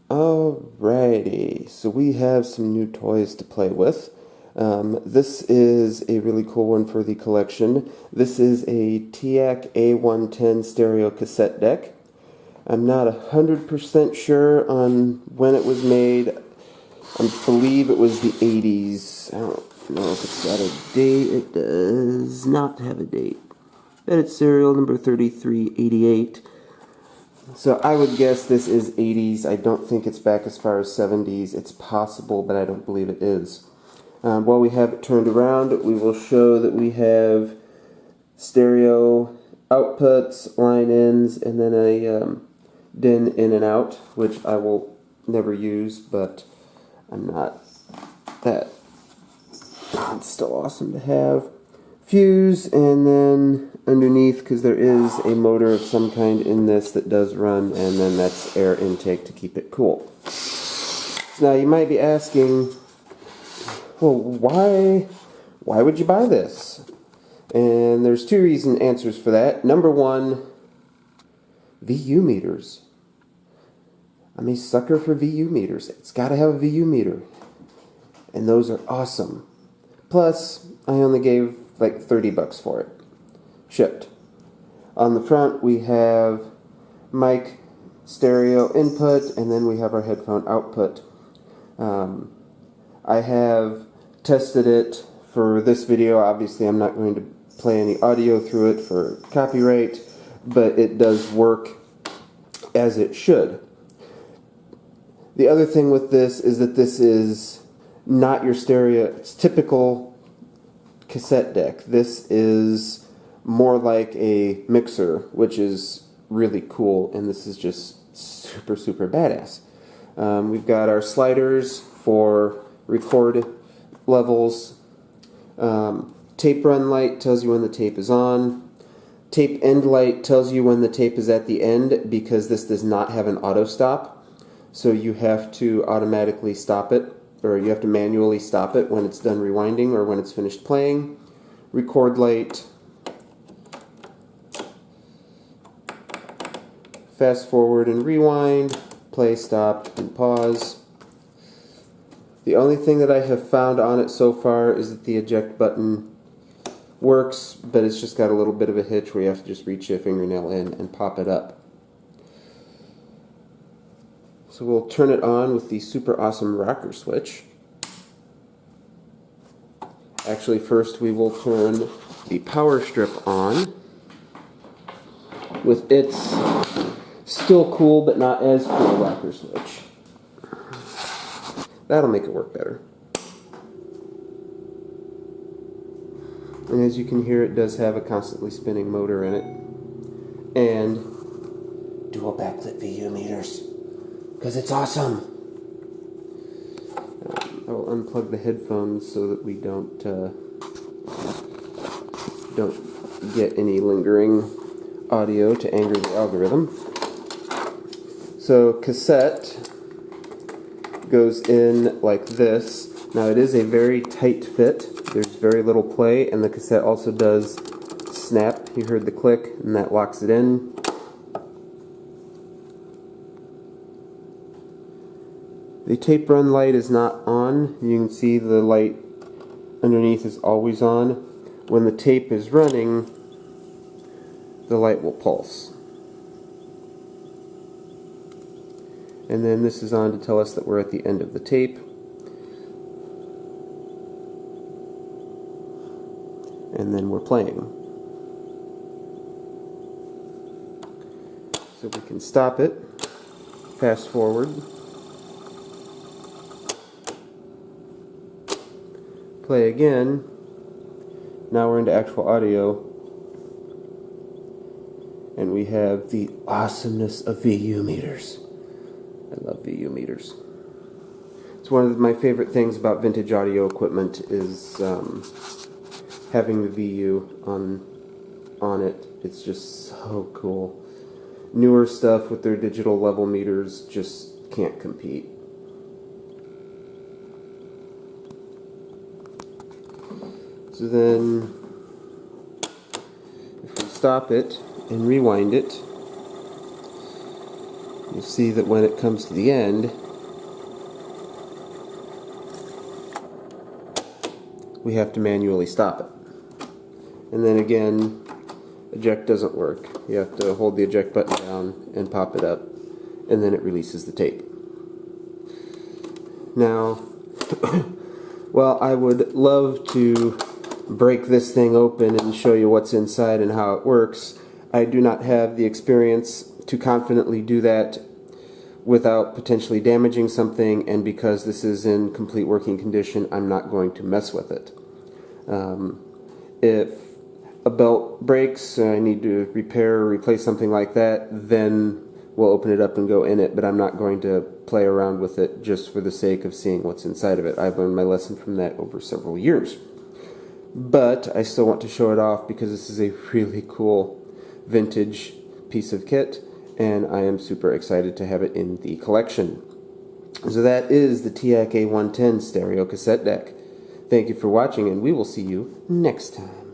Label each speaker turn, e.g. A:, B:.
A: Alrighty, so we have some new toys to play with. This is a really cool one for the collection. This is a TEAC A110 stereo cassette deck. I'm not 100% sure on when it was made. I believe it was the 80s. I don't know if it's got a date. It does not have a date. But it's serial number 3388. So I would guess this is 80s. I don't think it's back as far as 70s. It's possible, but I don't believe it is. While we have it turned around, we will show that we have stereo outputs, line ins, and then a DIN in and out, which I will never use, but I'm not that. It's still awesome to have. Fuse, and then underneath, because there is a motor of some kind in this that does run, and then that's air intake to keep it cool. So now you might be asking, well, why would you buy this? And there's two answers for that. Number one, VU meters. I'm a sucker for VU meters. It's got to have a VU meter, and those are awesome. Plus, I only gave like 30 bucks for it, shipped. On the front we have mic stereo input, and then we have our headphone output. I have tested it for this video. Obviously I'm not going to play any audio through it for copyright, but it does work as it should. The other thing with this is that this is not your stereo. It's typical cassette deck. This is more like a mixer, which is really cool, and this is just super badass. We've got our sliders for record levels. Tape run light tells you when the tape is on. Tape end light tells you when the tape is at the end, because this does not have an auto stop, so you have to automatically stop it, or you have to manually stop it when it's done rewinding or when it's finished playing. Record light, fast forward and rewind, play, stop, and pause. The only thing that I have found on it so far is that the eject button works, but it's just got a little bit of a hitch where you have to just reach your fingernail in and pop it up. So we'll turn it on with the super awesome rocker switch. Actually, first we will turn the power strip on with its still cool but not as cool rocker switch. That'll make it work better. And as you can hear, it does have a constantly spinning motor in it. And dual backlit VU meters, because it's awesome. I will unplug the headphones so that we don't get any lingering audio to anger the algorithm. So cassette goes in like this. Now it is a very tight fit. There's very little play, and the cassette also does snap. You heard the click, and that locks it in. The tape run light is not on. You can see the light underneath is always on. When the tape is running, the light will pulse. And then this is on to tell us that we're at the end of the tape. And then we're playing. So we can stop it, fast forward, play again. Now we're into actual audio, and we have the awesomeness of VU meters. I love VU meters. It's one of my favorite things about vintage audio equipment is having the VU on it. It's just so cool. Newer stuff with their digital level meters just can't compete. So then, if we stop it and rewind it, you'll see that when it comes to the end, we have to manually stop it. And then again, eject doesn't work. You have to hold the eject button down and pop it up, and then it releases the tape. Now, well, I would love to break this thing open and show you what's inside and how it works. I do not have the experience to confidently do that without potentially damaging something, and because this is in complete working condition, I'm not going to mess with it. If a belt breaks, I need to repair or replace something like that, then we'll open it up and go in it, but I'm not going to play around with it just for the sake of seeing what's inside of it. I've learned my lesson from that over several years. But I still want to show it off because this is a really cool vintage piece of kit, and I am super excited to have it in the collection. So that is the TEAC A110 stereo cassette deck. Thank you for watching, and we will see you next time.